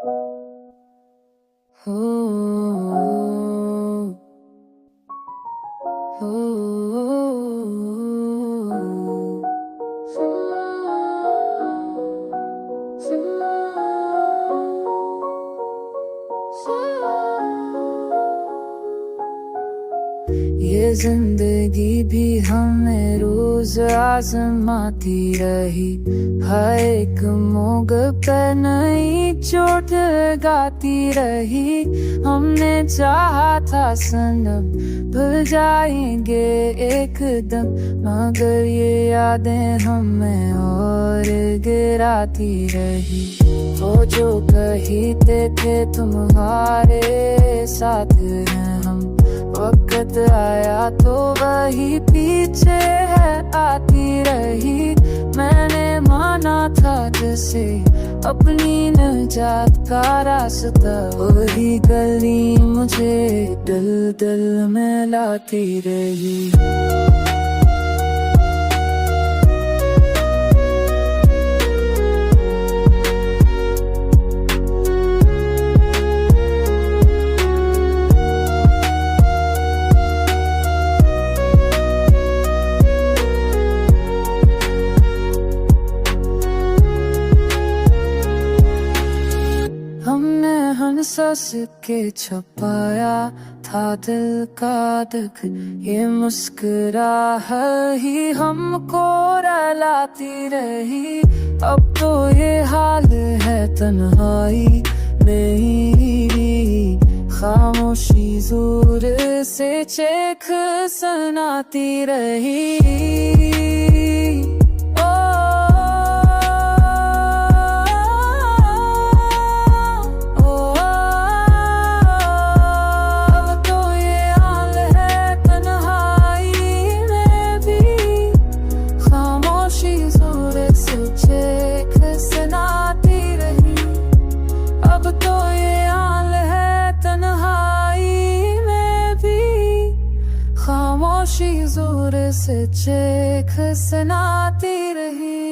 हो हो ये जिंदगी भी हमें रोज आजमाती रही, हर एक मोड़ पे नई चोट गाती रही। हमने चाहा था सनम भूल जाएंगे एक दम, मगर ये यादें हमें और गिराती रही। वो जो कहते थे तुम्हारे साथ हैं हम, वक्त आया तो वही पीछे है आती रही। मैंने माना था जैसे अपनी निजात का रास्ता, वही गली मुझे दिल दिल में लाती रही। हमने हंस के छपाया था दिल का दुख, ये मुस्कुराहट ही हमको रुलाती रही। अब तो ये हाल है तन्हाई मेरी, खामोशी जोर से चेख सुनाती रही। खामोशी जोर से चेख सुनाती रही।